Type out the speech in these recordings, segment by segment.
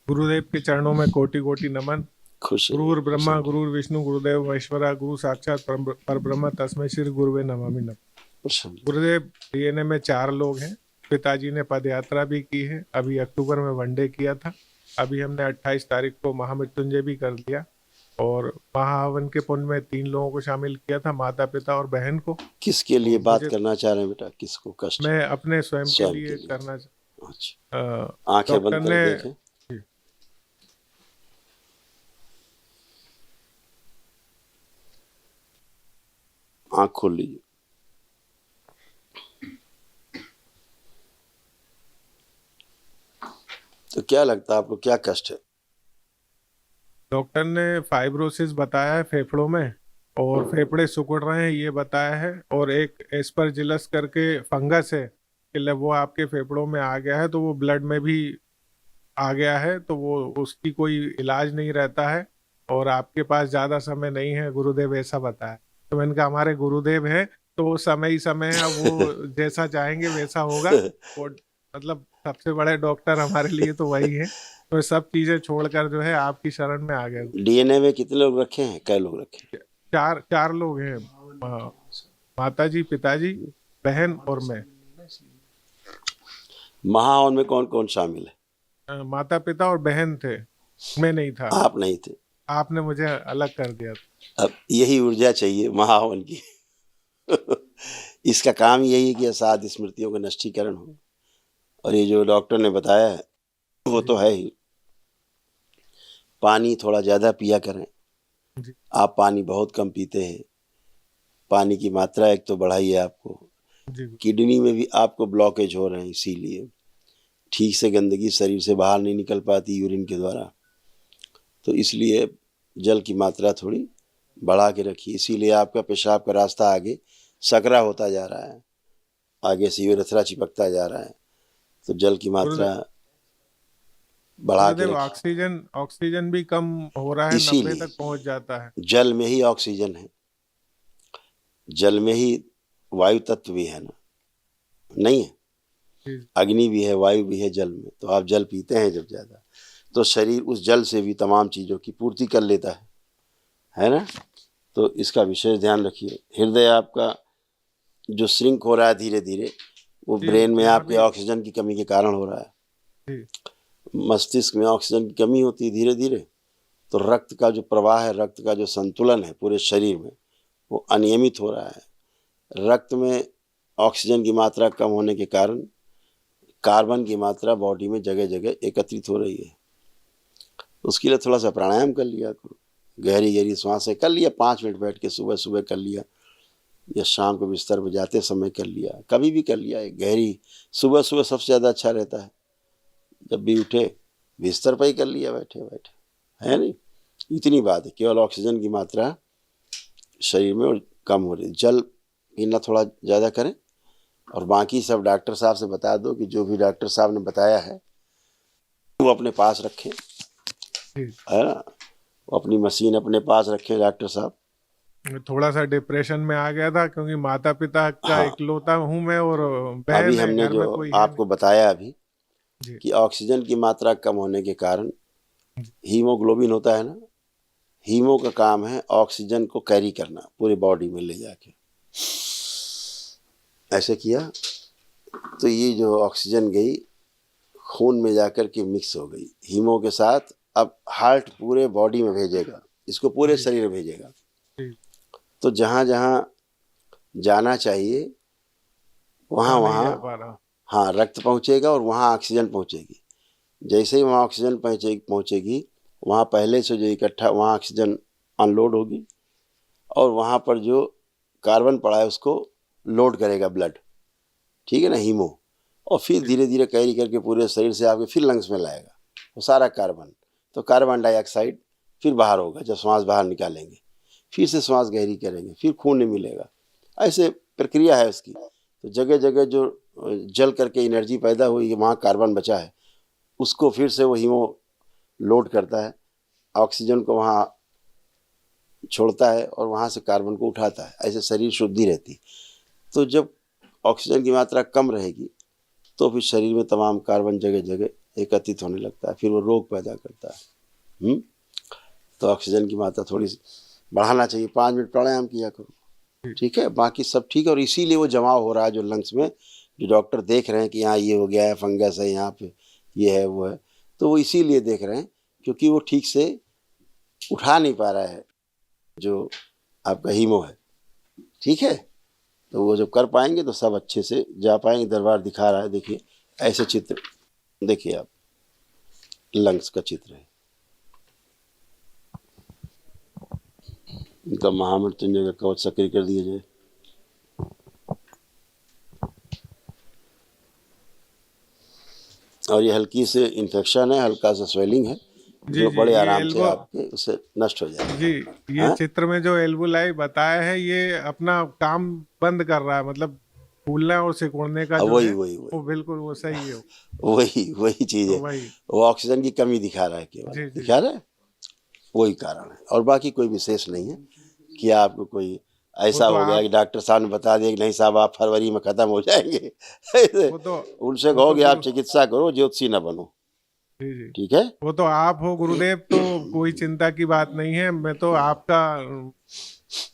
गुरुदेव के चरणों में कोटि कोटि नमन। खुश गुरुर् ब्रह्मा रहिए। गुरुर् विष्णु गुरुदेव महेश्वरा गुरु साक्षात परब्रह्म तस्मै श्री गुरुवे नमामि नमः। प्रसन्न। गुरुदेव डीएनए में 4 लोग हैं। पिताजी ने पद यात्रा भी की है, अभी अक्टूबर में वनडे किया था। अभी हमने 28 तारीख को महामृत्युंजय भी कर दिया और महाहवन के पुण्य में 3 लोगों को शामिल किया था, माता पिता और बहन को। किसके लिए बात मुझे करना चाह रहे हैं बेटा? किसको कष्ट? मैं अपने स्वयं के स्वयं लिए के लिए। करना अच्छा, आंखें डॉक्टर बंद ने कर देखें। आंख खोल लीजिए। तो क्या लगता है आपको, क्या कष्ट है? डॉक्टर ने फाइब्रोसिस बताया है फेफड़ों में और फेफड़े सिकुड़ रहे हैं ये बताया है, और एक एस्परजिलस करके फंगस है कि वो आपके फेफड़ों में आ गया है, तो वो ब्लड में भी आ गया है, तो वो उसकी कोई इलाज नहीं रहता है और आपके पास ज्यादा समय नहीं है, गुरुदेव ऐसा बताया। तो मैंने कहा हमारे गुरुदेव हैं तो वो समय ही समय है, अब वो जैसा चाहेंगे वैसा होगा। वो मतलब सबसे बड़े डॉक्टर हमारे लिए तो वही है। तो सब चीजें छोड़कर जो है आपकी शरण में आ गए। डीएनए में कितने लोग रखे हैं? कै लोग रखे हैं? 4 लोग हैं, माता जी, पिताजी, बहन और मैं। महाहवन में कौन कौन शामिल है? माता पिता और बहन थे, मैं नहीं था। आप नहीं थे। आपने मुझे अलग कर दिया था। अब यही ऊर्जा चाहिए महाहवन की। इसका काम यही है कि असाध स्मृतियों का नष्टीकरण हो। और ये जो डॉक्टर ने बताया है वो तो है ही। पानी थोड़ा ज़्यादा पिया करें। जी। आप पानी बहुत कम पीते हैं। पानी की मात्रा एक तो बढ़ाइए आपको। जी। किडनी में भी आपको ब्लॉकेज हो रहे हैं, इसीलिए ठीक से गंदगी शरीर से बाहर नहीं निकल पाती यूरिन के द्वारा। तो इसलिए जल की मात्रा थोड़ी बढ़ा के रखिए। इसीलिए आपका पेशाब का रास्ता आगे सकरा होता जा रहा है, आगे से यूरेथ्रा चिपकता जा रहा है। तो जल की मात्रा बढ़ा के गुरुदेव रखिए। ऑक्सीजन भी कम हो रहा है, 90 इसीलिए तक पहुंच जाता है। जल में ही ऑक्सीजन है, जल में ही वायु तत्व भी है ना, नहीं है? जी। अग्नि भी है, वायु भी है जल में। तो आप जल पीते हैं जब ज़्यादा, तो शरीर उस जल से भी तमाम चीज़ों की पूर्ति कर लेता है ना? तो इसका विशेष ध्यान रखिए। हृदय आपका जो श्रिंक हो रहा है धीरे धीरे, वो जी, ब्रेन में यहाँ आपके भी। ऑक्सीजन की कमी के कारण हो रहा है। जी। मस्तिष्क में ऑक्सीजन की कमी होती है धीरे धीरे, तो रक्त का जो प्रवाह है, रक्त का जो संतुलन है पूरे शरीर में, वो अनियमित हो रहा है। रक्त में ऑक्सीजन की मात्रा कम होने के कारण कार्बन की मात्रा बॉडी में जगह जगह एकत्रित हो रही है। उसके लिए थोड़ा सा प्राणायाम कर लिया करो, गहरी गहरी सांसें कर लिया, 5 मिनट बैठ के सुबह सुबह कर लिया, या शाम को बिस्तर पर जाते समय कर लिया, कभी भी कर लिया। एक गहरी सुबह सुबह सबसे ज़्यादा अच्छा रहता है, जब भी उठे बिस्तर पर ही कर लिया बैठे बैठे, है नहीं? इतनी बात है, केवल ऑक्सीजन की मात्रा शरीर में और कम हो रही है। जल पीना थोड़ा ज़्यादा करें, और बाकी सब डॉक्टर साहब से बता दो कि जो भी डॉक्टर साहब ने बताया है वो अपने पास रखें, है ना? वो अपनी मशीन अपने पास रखें डॉक्टर साहब। थोड़ा सा डिप्रेशन में आ गया था क्योंकि माता पिता का हाँ, इकलौता हूँ मैं और अभी बहन है, हमने घर जो में कोई है नहीं। आपको बताया अभी जी। कि ऑक्सीजन की मात्रा कम होने के कारण जी। हीमोग्लोबिन होता है ना, हीमो का काम है ऑक्सीजन को कैरी करना पूरे बॉडी में ले जाके। ऐसे किया तो ये जो ऑक्सीजन गई खून में जाकर के मिक्स हो गई हीमो के साथ। अब हार्ट पूरे बॉडी में भेजेगा, इसको पूरे जी। शरीर में भेजेगा। जी। तो जहाँ जहाँ जाना चाहिए वहाँ वहाँ नहीं जा वहाँ, पा रहा। हाँ, रक्त पहुँचेगा और वहाँ ऑक्सीजन पहुँचेगी। जैसे ही वहाँ ऑक्सीजन पहुँचेगी वहाँ पहले से जो इकट्ठा वहाँ ऑक्सीजन अनलोड होगी, और वहाँ पर जो कार्बन पड़ा है उसको लोड करेगा ब्लड, ठीक है ना, हीमो। और फिर धीरे धीरे कैरी करके पूरे शरीर से आपके फिर लंग्स में लाएगा वो सारा कार्बन। तो कार्बन डाइऑक्साइड फिर बाहर होगा, जब श्वास बाहर निकालेंगे फिर से श्वास गहरी करेंगे, फिर खून नहीं मिलेगा। ऐसे प्रक्रिया है उसकी। तो जगह जगह जो जल करके एनर्जी पैदा हुई है, वहाँ कार्बन बचा है, उसको फिर से वो हीमो लोड करता है, ऑक्सीजन को वहाँ छोड़ता है और वहाँ से कार्बन को उठाता है। ऐसे शरीर शुद्धि रहती। तो जब ऑक्सीजन की मात्रा कम रहेगी तो फिर शरीर में तमाम कार्बन जगह जगह एकत्रित होने लगता है, फिर वो रोग पैदा करता है। तो ऑक्सीजन की मात्रा थोड़ी बढ़ाना चाहिए, 5 मिनट प्राणायाम किया करो, ठीक है, बाकी सब ठीक है। और इसीलिए वो जमाव हो रहा है जो लंग्स में, जो डॉक्टर देख रहे हैं कि यहाँ ये हो गया है, फंगस है यहाँ पे, ये है वो है, तो वो इसीलिए देख रहे हैं क्योंकि वो ठीक से उठा नहीं पा रहा है जो आपका हीमो है, ठीक है। तो वो जब कर पाएंगे तो सब अच्छे से जा पाएंगे। दरबार दिखा रहा है, देखिए ऐसे चित्र, देखिए आप, लंग्स का चित्र है इनका। महामृत्युंजय का कवच सक्रिय कर दिया जाए। और ये हल्की से इन्फेक्शन है, हल्का सा स्वेलिंग है, जो बड़े आराम से आपके उससे नष्ट हो जाएगा। जी, ये चित्र में जो एल्बुलाई बताया है, ये अपना काम बंद कर रहा है, मतलब फूलना और सिकुड़ने का जो वही है, वही वो बिल्कुल वो सही है। वही चीज है, वो ऑक्सीजन की कमी दिखा रहा है, केवल दिखा रहा है, वही कारण है। और बाकी कोई विशेष नहीं है कि आपको कोई ऐसा हो गया कि डॉक्टर साहब ने बता दिया कि नहीं साहब आप फरवरी में खत्म हो जाएंगे। उनसे कहो कि आप चिकित्सा करो, ज्योतिषी न बनो, ठीक है। वो तो आप हो गुरुदेव, तो कोई चिंता की बात नहीं है। मैं तो आपका,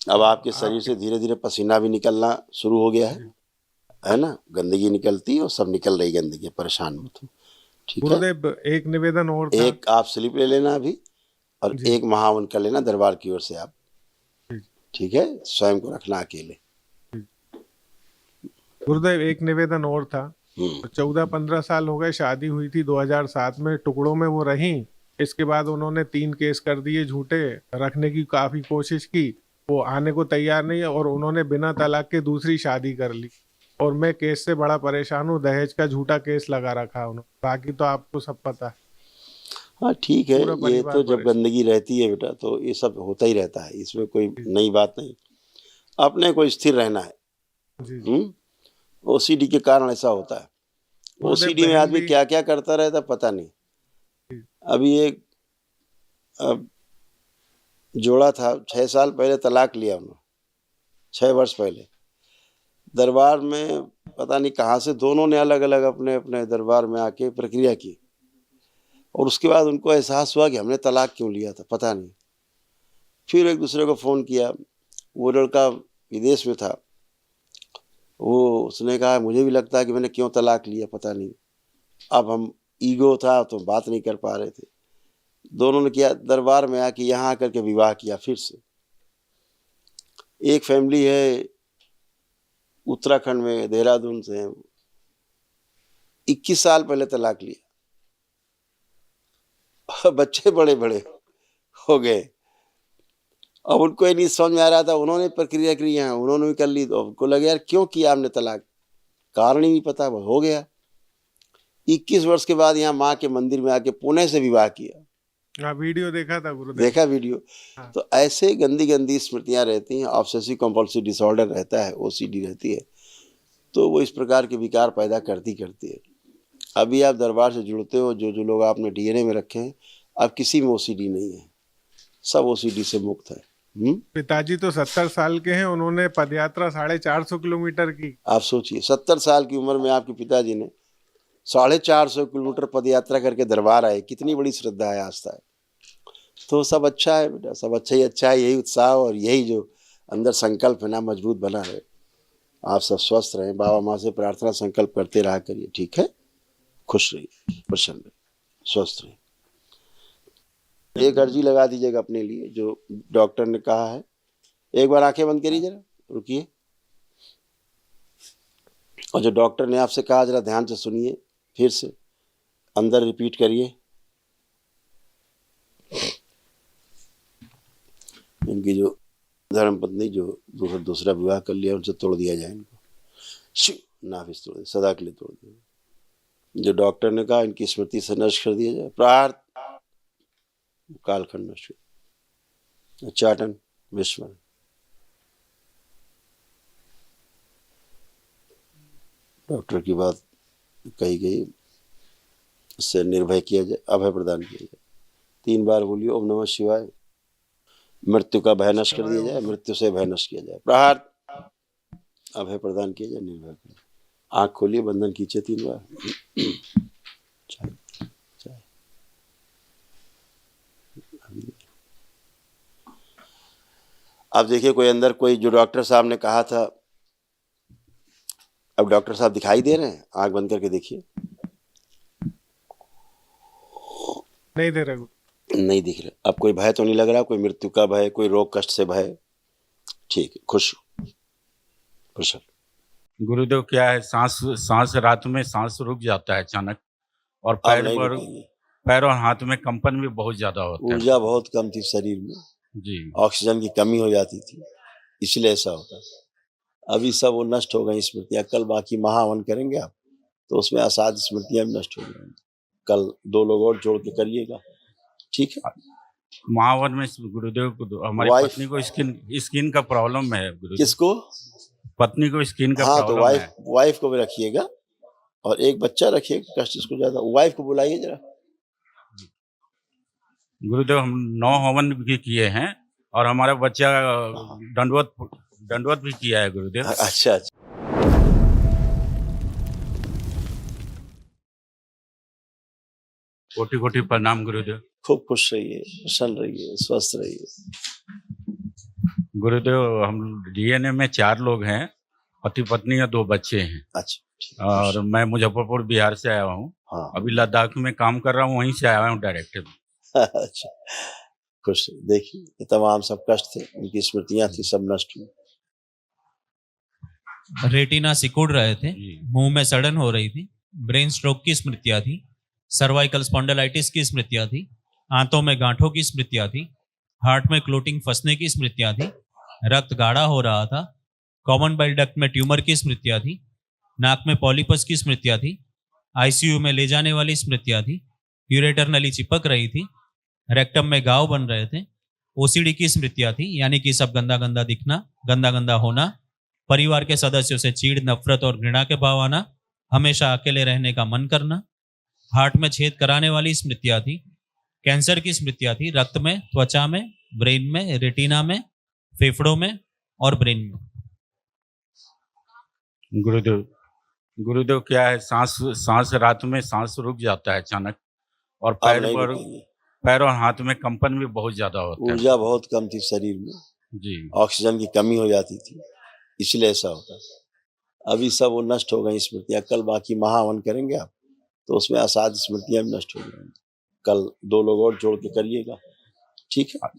अब आपके शरीर से धीरे धीरे पसीना भी निकलना शुरू हो गया है ना, गंदगी निकलती है और सब निकल रही गंदगी, परेशान मत हो, ठीक है गुरुदेव। एक निवेदन और था, एक आप स्लिप ले लेना अभी, और एक महावन कर लेना दरबार की ओर से आप, ठीक है, स्वयं को रखना अकेले। गुरुदेव एक निवेदन और था, 14-15 साल हो गए, शादी हुई थी 2007 में, टुकड़ों में वो रही। इसके बाद उन्होंने 3 केस कर दिए झूठे, रखने की काफी कोशिश की, वो आने को तैयार नहीं है, और उन्होंने बिना तलाक के दूसरी शादी कर ली। और मैं केस से बड़ा परेशान हूँ, दहेज का झूठा केस लगा रखा उन्होंने, बाकी तो आपको सब पता है। हाँ ठीक है, ये तो जब गंदगी रहती है बेटा तो ये सब होता ही रहता है, इसमें कोई नई बात नहीं। अपने को स्थिर रहना है। ओसीडी के कारण ऐसा होता है। ओसीडी में आदमी क्या क्या करता रहता पता नहीं। अभी एक जोड़ा था, 6 साल पहले तलाक लिया उन्होंने, 6 वर्ष पहले। दरबार में पता नहीं कहाँ से दोनों ने अलग अलग अपने अपने दरबार में आके प्रक्रिया की, और उसके बाद उनको एहसास हुआ कि हमने तलाक क्यों लिया था, पता नहीं। फिर एक दूसरे को फ़ोन किया, वो लड़का विदेश में था, वो उसने कहा मुझे भी लगता है कि मैंने क्यों तलाक लिया, पता नहीं। अब हम ईगो था तो बात नहीं कर पा रहे थे। दोनों ने किया, दरबार में आके यहाँ आकर के विवाह किया फिर से। एक फैमिली है उत्तराखंड में, देहरादून से, 21 साल पहले तलाक लिया, बच्चे बड़े बड़े हो गए। अब उनको ये नहीं समझ में आ रहा था, उन्होंने प्रक्रिया की है, उन्होंने भी कर ली, तो उनको लगे यार क्यों किया हमने तलाक, कारण ही नहीं पता, हो गया। 21 वर्ष के बाद यहाँ माँ के मंदिर में आके पुणे से विवाह किया। वीडियो देखा था गुरुदेव, देखा वीडियो। हाँ। तो ऐसे गंदी गंदी स्मृतियाँ रहती हैं, ऑब्सेसिव कंपल्सिव डिसऑर्डर रहता है, ओसीडी रहती है, तो वो इस प्रकार के विकार पैदा करती है। अभी आप दरबार से जुड़ते हो, जो जो लोग आपने डीएनए में रखे हैं, अब किसी में ओसीडी नहीं है, सब ओसीडी से मुक्त है। पिताजी तो 70 साल के हैं, उन्होंने पदयात्रा 450 किलोमीटर की। आप सोचिए 70 साल की उम्र में आपके पिताजी ने 450 किलोमीटर पदयात्रा करके दरबार आए, कितनी बड़ी श्रद्धा है, आस्था है। तो सब अच्छा है बेटा, सब अच्छा है। यही उत्साह और यही जो अंदर संकल्प है ना, मजबूत बना रहे। आप सब स्वस्थ रहें, बाबा माँ से प्रार्थना संकल्प करते रहा करिए, ठीक है। खुश रहिए, प्रसन्न रहिए, स्वस्थ रहिए। एक अर्जी लगा दीजिएगा अपने लिए, जो डॉक्टर ने कहा है। एक बार आंखें बंद करिए, जरा रुकिए, और जो डॉक्टर ने आपसे कहा जरा ध्यान से सुनिए, फिर से अंदर रिपीट करिए। इनकी जो धर्मपत्नी जो दूसरा विवाह कर लिया, उनसे तोड़ दिया जाए इनको, नाफिस तोड़, सदा के लिए तोड़ दिया। जो डॉक्टर ने कहा इनकी स्मृति से नष्ट कर दिया जाए, प्रार्थ कालखंड नष्ट, उच्चाटन विस्मरण। डॉक्टर की बात कही गई, उससे निर्भय किया जाए, अभय प्रदान किया जाए। 3 बार बोलिए ओम नमः शिवाय। मृत्यु का भय नष्ट कर दिया जाए, मृत्यु से भय नष्ट किया जाए, प्रहार अभय प्रदान किया जाए, निर्भय। आँख खोलिए, बंधन खींचे 3 बार। अब देखिए कोई अंदर कोई जो डॉक्टर साहब ने कहा था, अब डॉक्टर साहब दिखाई दे रहे हैं, आंख बंद करके देखिए। नहीं दे रहे गुरु। नहीं दिख रहे। अब कोई भय तो नहीं लग रहा, कोई मृत्यु का भय, कोई रोग कष्ट से भय? ठीक है, खुश खुश। गुरुदेव क्या है, सांस रात में सांस रुक जाता है अचानक, और अब नहीं रुकेंगे। पैर और हाथ में कंपन भी बहुत ज्यादा होता है। ऊर्जा बहुत कम थी शरीर में जी, ऑक्सीजन की कमी हो जाती थी, इसलिए ऐसा होता था। अभी सब वो नष्ट हो गई स्मृतियां। कल बाकी महावन करेंगे आप, तो उसमें असाध स्मृतियां भी नष्ट हो जाएंगी। कल 2 लोग और जोड़ के करिएगा, ठीक है? महावन में गुरुदेव को हमारी वाइफ- पत्नी को स्किन का प्रॉब्लम है गुरुदेव। किसको? पत्नी को स्किन का हाँ, तो प्रॉब्लम है। वाइफ को भी रखिएगा, और एक बच्चा रखिएगा, कष्ट इसको ज्यादा। वाइफ को बुलाइए जरा। गुरुदेव हम 9 हवन भी किए हैं, और हमारा बच्चा दंडवत भी किया है गुरुदेव। अच्छा अच्छा। कोटि कोटि प्रणाम गुरुदेव। खूब खुश रहिए, प्रसन्न रहिए, स्वस्थ रहिए। गुरुदेव हम डीएनए में 4 लोग हैं, पति पत्नी और 2 बच्चे हैं। अच्छा, ठीक है, और मैं मुजफ्फरपुर बिहार से आया हूँ। हाँ। अभी लद्दाख में काम कर रहा हूँ, वहीं से आया हूँ डायरेक्ट। अच्छा, खुश रहिए। देखिए ये तमाम सब कष्ट थे, उनकी स्मृतियां थी, सब नष्ट हुई। रेटिना सिकुड़ रहे थे, मुंह में सड़न हो रही थी, ब्रेन स्ट्रोक की स्मृतियां थी, सर्वाइकल स्पॉन्डिलाइटिस की स्मृतियां थी, आंतों में गांठों की स्मृतियां थी, हार्ट में क्लोटिंग फंसने की स्मृतियां थी, रक्त गाढ़ा हो रहा था, कॉमन बाइल डक्ट में ट्यूमर की स्मृतियां थी, नाक में पॉलिपस की स्मृतियां थी, आईसीयू में ले जाने वाली स्मृतियां थी, यूरेटर नली चिपक रही थी, रेक्टम में घाव बन रहे थे, ओसीडी की स्मृतियां थी, यानी कि सब गंदा गंदा दिखना, गंदा गंदा होना, परिवार के सदस्यों से चीड़, नफरत और घृणा के भाव आना, हमेशा अकेले रहने का मन करना, हार्ट में छेद कराने वाली स्मृतियां थी, कैंसर की स्मृतियां थी, रक्त में, त्वचा में, ब्रेन में, रेटिना में, फेफड़ों में और ब्रेन में। गुरुदेव क्या है, सांस रात में सांस रुक जाता है अचानक, और अब नहीं रुकेंगे। पैर और हाथ में कंपन भी बहुत ज्यादा होता है। ऊर्जा बहुत कम थी शरीर में, जी, ऑक्सीजन की कमी हो जाती थी, इसलिए ऐसा होता था। अभी सब वो नष्ट हो गई स्मृतियां। कल बाकी महावन करेंगे आप, तो उसमें असाध स्मृतियां भी नष्ट हो जाएंगी। कल 2 लोग और जोड़ के करिएगा, ठीक है?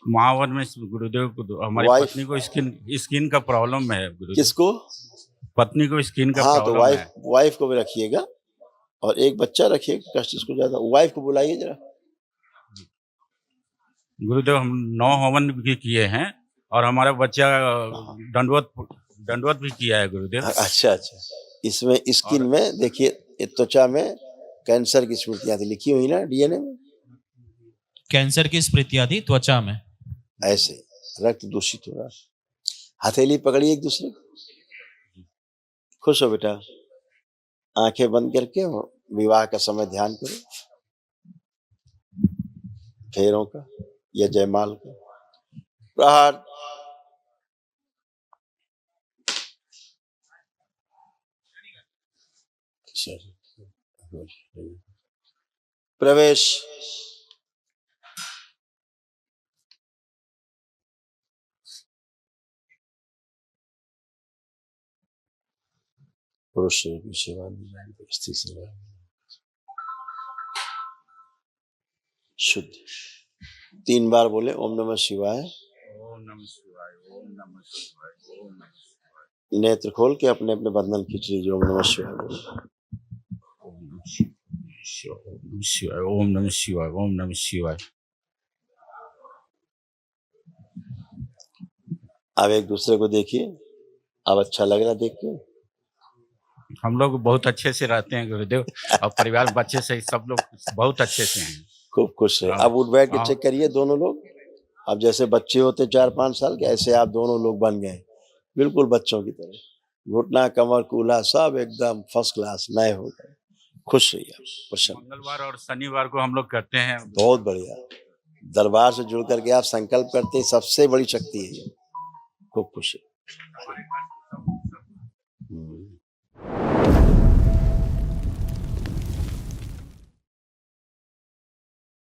महावन में गुरुदेव को हमारी पत्नी को स्किन का प्रॉब्लम है गुरुदेव। किसको? पत्नी को स्किन का हाँ, तो प्रॉब्लम है। वाइफ को भी रखिएगा, और एक बच्चा रखिएगा, कष्ट इसको ज्यादा। वाइफ को बुलाइए जरा। गुरुदेव हम 9 हवन भी किए हैं, और हमारा बच्चा दंडवत भी किया है गुरुदेव। अच्छा अच्छा। इसमें स्किन में देखिए, त्वचा में कैंसर की स्मृतियां थी, लिखी हुई ना डीएनए में। कैंसर की स्मृतियां थी त्वचा में। ऐसे रक्त दूषित हो रहा। हथेली पकड़िए एक दूसरे को। खुश हो बेटा। आंखें बंद करके विवाह का समय ध्यान करो, फेरों का या जयमाल का। प्रहार। प्रवेश। पुरुष शुद्ध। 3 बार बोले ओम नमः शिवाय। ओम नमः शिवाय, ओम नमः शिवाय, ओम नमः शिवाय। नेत्र खोल के अपने अपने बंधन खींच लीजिए। ओम नमः शिवाय बोले। ओम नमः शिवाय, ओम नमः शिवाय, ओम नमः शिवाय। अब एक दूसरे को देखिए। अब अच्छा लग रहा देख के। हम लोग बहुत अच्छे से रहते हैं गुरुदेव, और परिवार बच्चे से सब लोग बहुत अच्छे से हैं। खूब खुश है। अब उठ बैठ के चेक करिए दोनों लोग। अब जैसे बच्चे होते 4-5 साल के, ऐसे आप दोनों लोग बन गए, बिल्कुल बच्चों की तरह। घुटना, कमर, कूल्हा सब एकदम फर्स्ट क्लास नए हो गए। खुश रहिए, प्रसन्न। मंगलवार और शनिवार को हम लोग करते हैं। बहुत बढ़िया। दरबार से जुड़ करके आप संकल्प करते हैं, सबसे बड़ी शक्ति है ये। खूब खुश है।